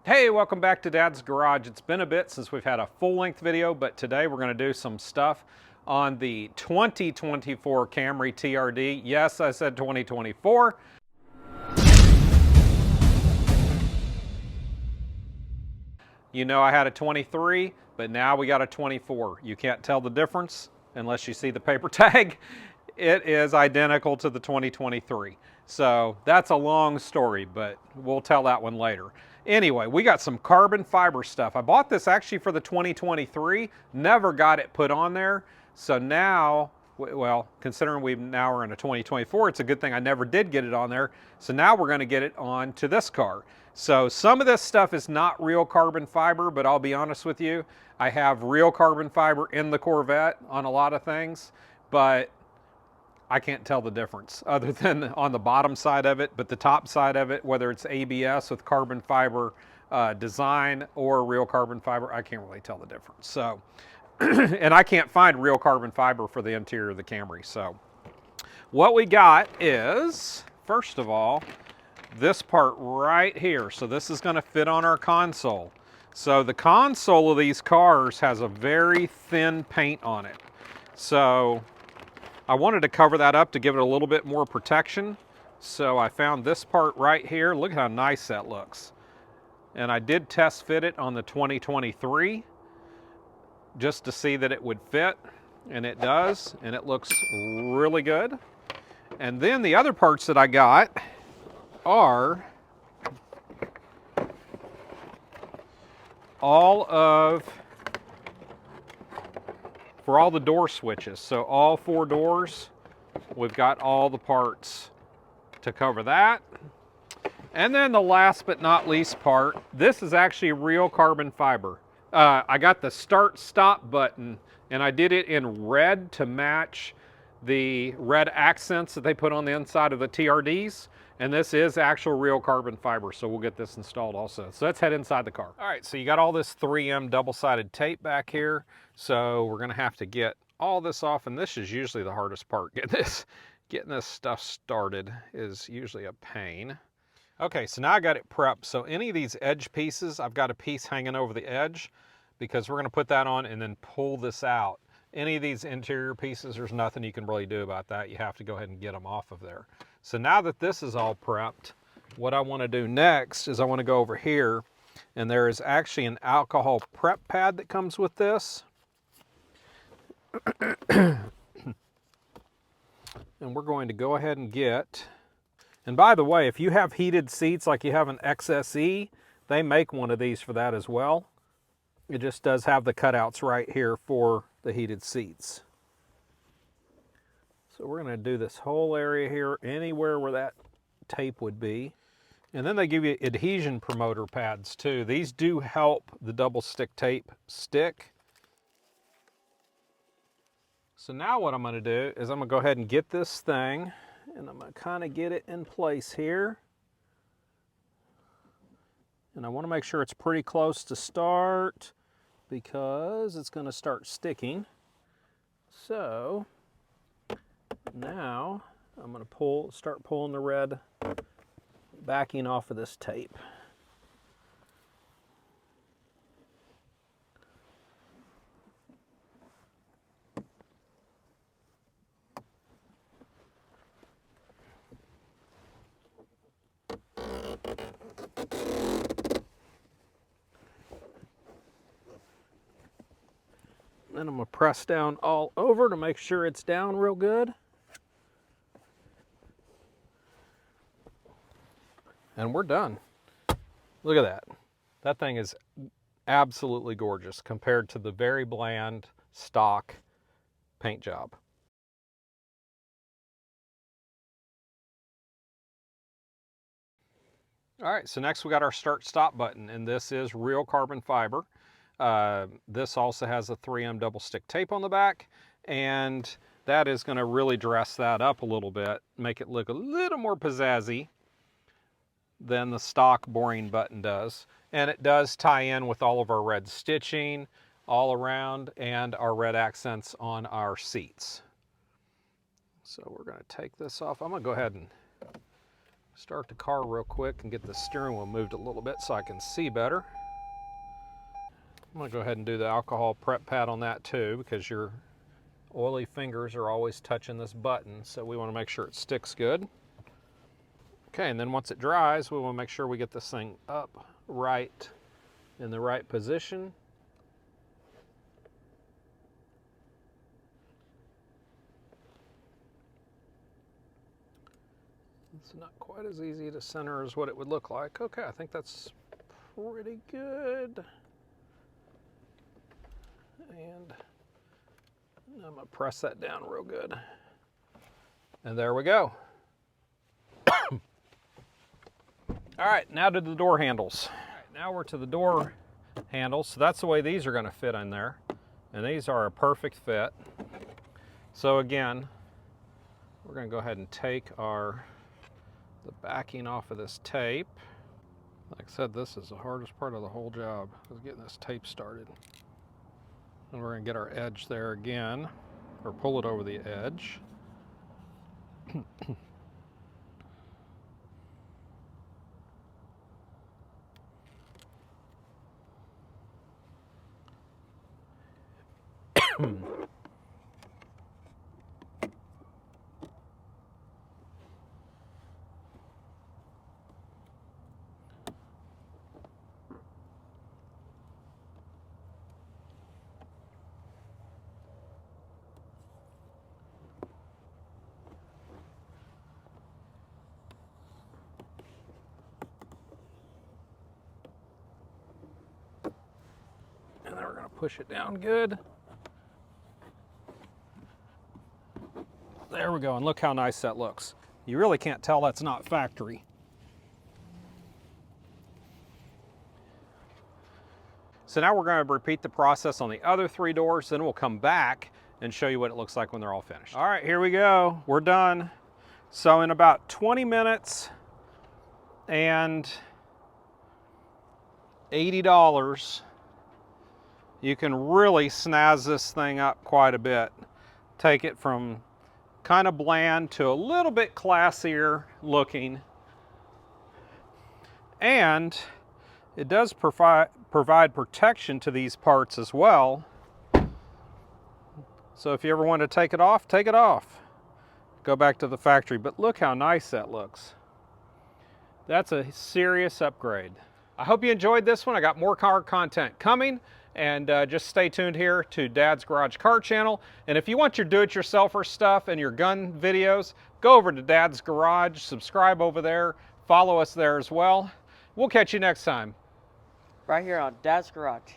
Hey, welcome back to Dad's Garage. It's been a bit since we've had a full-length video, but today we're going to do some stuff on the 2024 Camry TRD. Yes, I said 2024. You know I had a 23, but now we got a 24. You can't tell the difference unless you see the paper tag. It is identical to the 2023. So that's a long story, but we'll tell that one later. Anyway, we got some carbon fiber stuff. I bought this actually for the 2023, never got it put on there. So now, well, considering we now are in a 2024, it's a good thing I never did get it on there. So now we're gonna get it on to this car. So some of this stuff is not real carbon fiber, but I'll be honest with you, I have real carbon fiber in the Corvette on a lot of things, but I can't tell the difference other than on the bottom side of it, but the top side of it, whether it's ABS with carbon fiber design or real carbon fiber, I can't really tell the difference. So, and I can't find real carbon fiber for the interior of the Camry. So what we got is, first of all, this part right here. So this is going to fit on our console. So the console of these cars has a very thin paint on it. So I wanted to cover that up to give it a little bit more protection. So I found this part right here. Look how nice that looks. And I did test fit it on the 2023 just to see that it would fit, and it does, and it looks really good. And then the other parts that I got are for all the door switches. So all four doors, we've got all the parts to cover that. And then the last but not least part, this is actually real carbon fiber. I got the start stop button and I did it in red to match the red accents that they put on the inside of the TRDs. And this is actual real carbon fiber, so we'll get this installed also. So let's head inside the car. All right, so you got all this 3M double-sided tape back here. So we're gonna have to get all this off, and this is usually the hardest part. Getting this stuff started is usually a pain. Okay, so now I got it prepped. So any of these edge pieces, I've got a piece hanging over the edge because we're gonna put that on and then pull this out. Any of these interior pieces, there's nothing you can really do about that. You have to go ahead and get them off of there. So now that this is all prepped, what I want to do next is I want to go over here, and there is actually an alcohol prep pad that comes with this. And we're going to go ahead and get, and by the way, if you have heated seats like you have an XSE, they make one of these for that as well. It just does have the cutouts right here for the heated seats. So we're going to do this whole area here, anywhere where that tape would be. And then they give you adhesion promoter pads too. These do help the double stick tape stick. So now what I'm going to do is I'm going to go ahead and get this thing, and I'm going to kind of get it in place here. And I want to make sure it's pretty close to start because it's going to start sticking. So now I'm going to start pulling the red backing off of this tape. Then I'm going to press down all over to make sure it's down real good. And we're done. Look at that. That thing is absolutely gorgeous compared to the very bland stock paint job. All right, so next we got our start stop button, and this is real carbon fiber. This also has a 3M double stick tape on the back, and that is going to really dress that up a little bit, make it look a little more pizzazzy than the stock boring button does. And it does tie in with all of our red stitching all around and our red accents on our seats. So we're going to take this off. I'm going to go ahead and Start the car real quick and get the steering wheel moved a little bit so I can see better. I'm going to go ahead and do the alcohol prep pad on that too, because your oily fingers are always touching this button, so we want to make sure it sticks good. Okay, and then once it dries, we want to make sure we get this thing up right in the right position. It's not quite as easy to center as what it would look like. Okay, I think that's pretty good. And I'm gonna press that down real good. And there we go. All right, now to the door handles. All right, now we're to the door handles. So that's the way these are gonna fit in there. And these are a perfect fit. So again, we're gonna go ahead and take the backing off of this tape. Like I said, this is the hardest part of the whole job, is getting this tape started. And we're gonna get our edge there again, or pull it over the edge. And then we're going to push it down good. There we go, and look how nice that looks. You really can't tell that's not factory. So now we're going to repeat the process on the other 3 doors, then we'll come back and show you what it looks like when they're all finished. All right, here we go. We're done. So in about 20 minutes and $80, you can really snazz this thing up quite a bit. Take it from kind of bland to a little bit classier looking. And it does provide protection to these parts as well. So if you ever want to take it off, take it off. Go back to the factory. But look how nice that looks. That's a serious upgrade. I hope you enjoyed this one. I got more car content coming. And just stay tuned here to Dad's Garage Car Channel. And if you want your do-it-yourselfer stuff and your gun videos, go over to Dad's Garage, subscribe over there, follow us there as well. We'll catch you next time. Right here on Dad's Garage.